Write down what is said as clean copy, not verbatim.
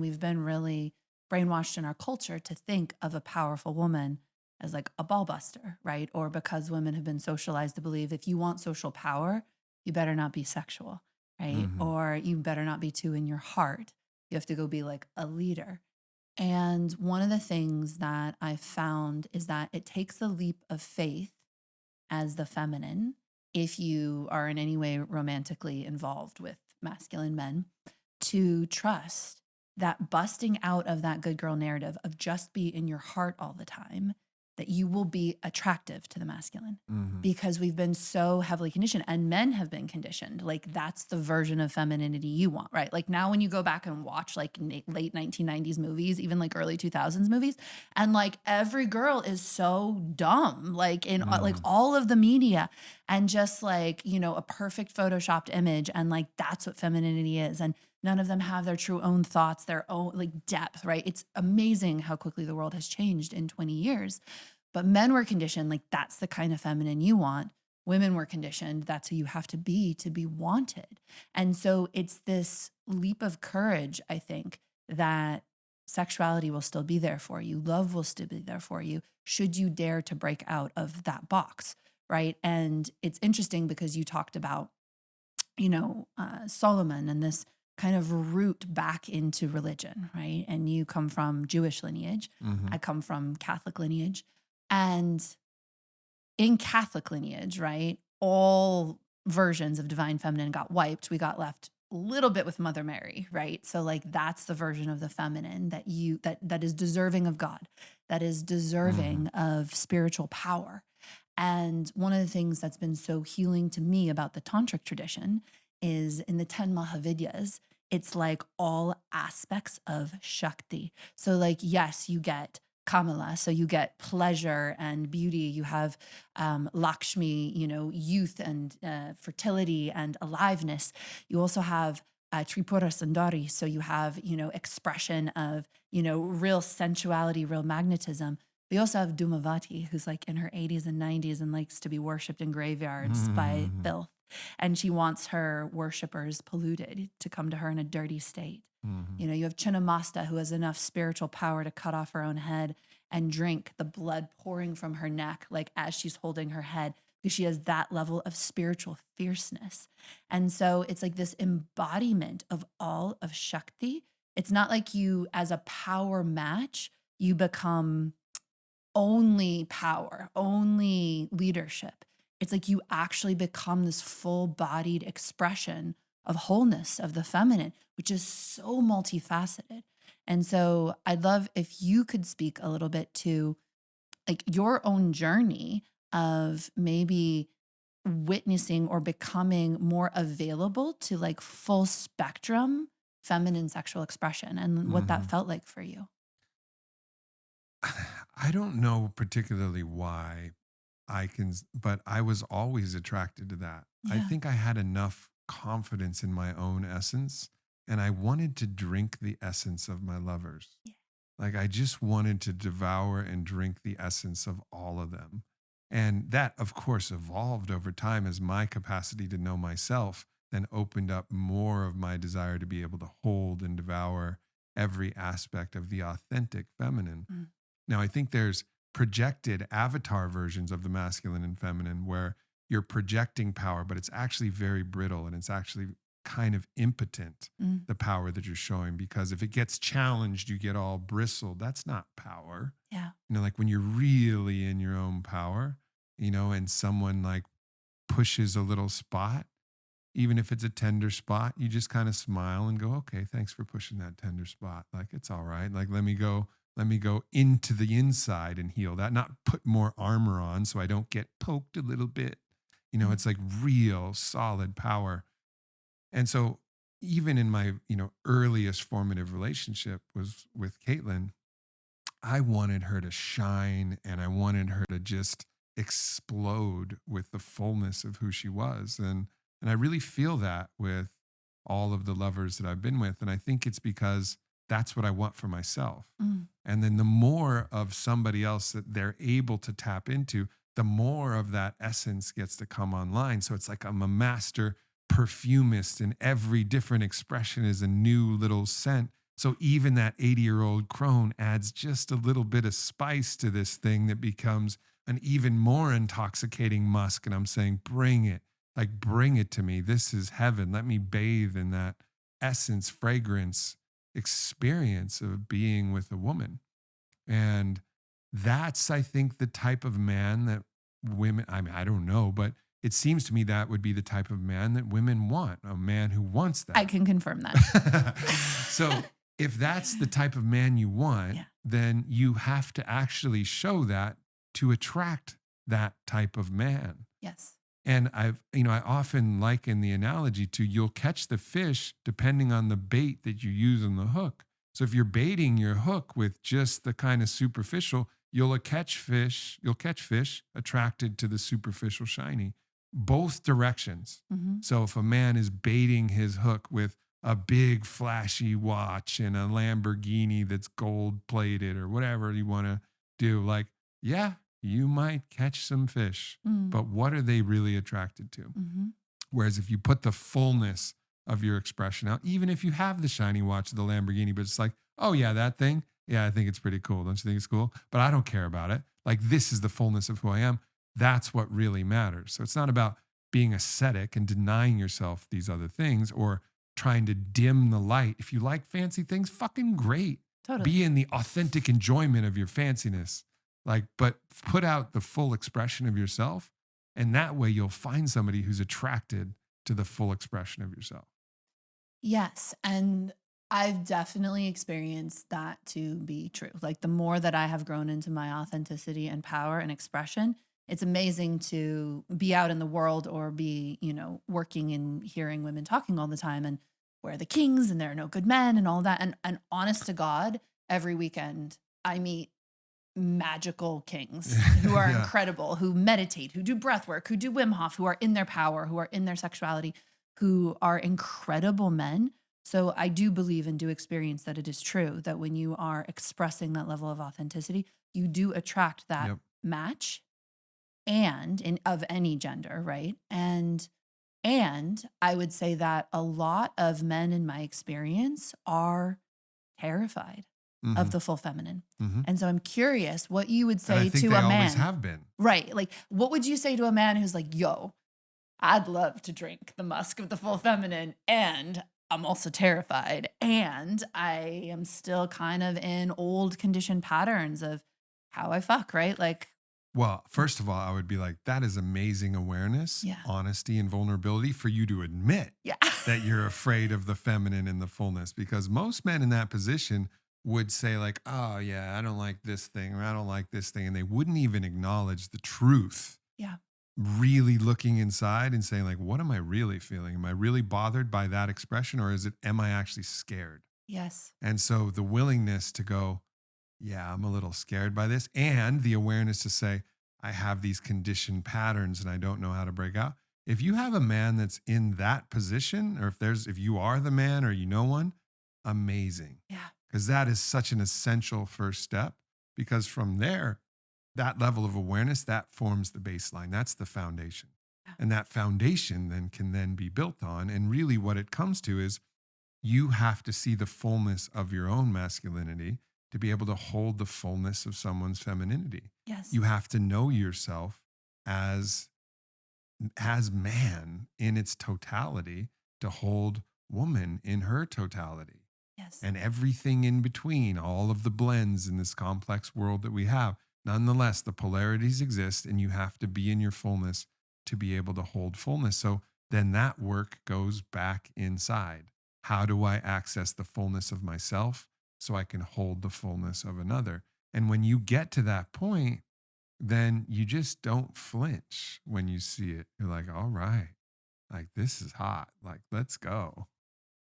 We've been really brainwashed in our culture to think of a powerful woman as like a ball buster, right? Or because women have been socialized to believe if you want social power, you better not be sexual, right? Hmm. Or you better not be too in your heart. You have to go be like a leader. And one of the things that I found is that it takes a leap of faith as the feminine if you are in any way romantically involved with masculine men to trust that busting out of that good girl narrative of just be in your heart all the time, that you will be attractive to the masculine Hmm. because we've been so heavily conditioned and men have been conditioned. Like that's the version of femininity you want, right? Like now when you go back and watch like late 1990s movies, even like early 2000s movies, and like every girl is so dumb, like in like Hmm. all of the media and just like, a perfect photoshopped image. And like that's what femininity is. And none of them have their true own thoughts, their own like depth, right? It's amazing how quickly the world has changed in 20 years. But men were conditioned like that's the kind of feminine you want. Women were conditioned that's who you have to be wanted. And so it's this leap of courage, I think, that sexuality will still be there for you. Love will still be there for you should you dare to break out of that box, right? And it's interesting because you talked about Solomon and this kind of root back into religion, right? And you come from Jewish lineage. Hmm. I come from Catholic lineage. And in Catholic lineage, right, all versions of divine feminine got wiped. We got left a little bit with Mother Mary, right? So like that's the version of the feminine that is deserving of God, that is Hmm. deserving of spiritual power. And one of the things that's been so healing to me about the tantric tradition is in the 10 Mahavidyas, it's like all aspects of Shakti. So, like, yes, you get Kamala, so you get pleasure and beauty. You have Lakshmi, youth and fertility and aliveness. You also have Tripura Sundari, so you have, expression of, real sensuality, real magnetism. We also have Dumavati, who's like in her 80s and 90s and likes to be worshipped in graveyards by Hmm. filth. And she wants her worshipers polluted to come to her in a dirty state. Hmm. You have Chinnamasta, who has enough spiritual power to cut off her own head and drink the blood pouring from her neck, like as she's holding her head, because she has that level of spiritual fierceness. And so it's like this embodiment of all of Shakti. It's not like you, as a power match, you become only power, only leadership. It's like you actually become this full bodied expression of wholeness of the feminine, which is so multifaceted. And so I'd love if you could speak a little bit to like your own journey of maybe witnessing or becoming more available to like full spectrum feminine sexual expression and what that Hmm. felt like for you. I don't know particularly why but I was always attracted to that. I Yeah. think I had enough confidence in my own essence and I wanted to drink the essence of my lovers. Yeah. Like I just wanted to devour and drink the essence of all of them. And that, of course, evolved over time as my capacity to know myself then opened up more of my desire to be able to hold and devour every aspect of the authentic feminine. Mm. Now, I think there's projected avatar versions of the masculine and feminine where you're projecting power, but it's actually very brittle and it's actually kind of impotent, Mm. the power that you're showing, because if it gets challenged, you get all bristled. That's not power. Yeah. Like when you're really in your own power, and someone like pushes a little spot, even if it's a tender spot, you just kind of smile and go, okay, thanks for pushing that tender spot. Like, it's all right. Like, let me go into the inside and heal that, not put more armor on so I don't get poked a little bit. Mm. It's like real solid power. And so even in my, earliest formative relationship was with Caitlin, I wanted her to shine and I wanted her to just explode with the fullness of who she was. And I really feel that with all of the lovers that I've been with. And I think it's because that's what I want for myself. Mm. And then the more of somebody else that they're able to tap into, the more of that essence gets to come online. So it's like I'm a master perfumist and every different expression is a new little scent. So even that 80-year-old crone adds just a little bit of spice to this thing that becomes an even more intoxicating musk. And I'm saying, bring it, like, bring it to me. This is heaven. Let me bathe in that essence, fragrance experience of being with a woman. And that's, I think, the type of man that women, I mean, I don't know, but it seems to me that would be the type of man that women want, a man who wants I that. can confirm that. So if that's the type of man you want, Yeah. then you have to actually show that to attract that type of man. Yes. And I often liken the analogy to you'll catch the fish depending on the bait that you use on the hook. So if you're baiting your hook with just the kind of superficial, you'll catch fish attracted to the superficial shiny, both directions. Hmm. So if a man is baiting his hook with a big flashy watch and a Lamborghini that's gold plated or whatever you want to do, like, yeah, you might catch some fish, but what are they really attracted to? Mm-hmm. Whereas if you put the fullness of your expression out, even if you have the shiny watch, the Lamborghini, but it's like, oh yeah, that thing, yeah, I think it's pretty cool. Don't you think it's cool? But I don't care about it. Like, this is the fullness of who I am. That's what really matters. So it's not about being ascetic and denying yourself these other things or trying to dim the light. If you like fancy things, fucking great. Totally. Be in the authentic enjoyment of your fanciness. Like, but put out the full expression of yourself. And that way you'll find somebody who's attracted to the full expression of yourself. Yes. And I've definitely experienced that to be true. Like the more that I have grown into my authenticity and power and expression, it's amazing to be out in the world or be, working and hearing women talking all the time and we're the kings and there are no good men and all that. And honest to God, every weekend I meet magical kings who are Yeah. incredible, who meditate, who do breath work, who do Wim Hof, who are in their power, who are in their sexuality, who are incredible men. So I do believe and do experience that it is true that when you are expressing that level of authenticity, you do attract that Yep. match and in of any gender, right? And I would say that a lot of men in my experience are terrified of Hmm. the full feminine. Hmm. And so I'm curious what you would And I say think to they a always man, have been. right? Like, what would you say to a man who's like, yo, I'd love to drink the musk of the full feminine, and I'm also terrified, and I am still kind of in old conditioned patterns of how I fuck, right? Like, Well, first of all, I would be like, that is amazing awareness, yeah, honesty, and vulnerability for you to admit yeah, that you're afraid of the feminine and the fullness. Because most men in that position would say, like, oh, yeah, I don't like this thing or I don't like this thing. And they wouldn't even acknowledge the truth, yeah, really looking inside and saying, like, what am I really feeling? Am I really bothered by that expression or am I actually scared? yes, And so the willingness to go, yeah, I'm a little scared by this. And the awareness to say, I have these conditioned patterns and I don't know how to break out. If you have a man that's in that position, or if you are the man or you know one, amazing. yeah, Because that is such an essential first step. Because from there, that level of awareness, that forms the baseline. That's the foundation. yeah, And that foundation then can then be built on. And really what it comes to is you have to see the fullness of your own masculinity to be able to hold the fullness of someone's femininity. yes, You have to know yourself as man in its totality to hold woman in her totality yes, and everything in between, all of the blends in this complex world that we have. Nonetheless, the polarities exist and you have to be in your fullness to be able to hold fullness. So then that work goes back inside. How do I access the fullness of myself so I can hold the fullness of another? And when you get to that point, then you just don't flinch when you see it. You're like, all right, like this is hot. Like, let's go.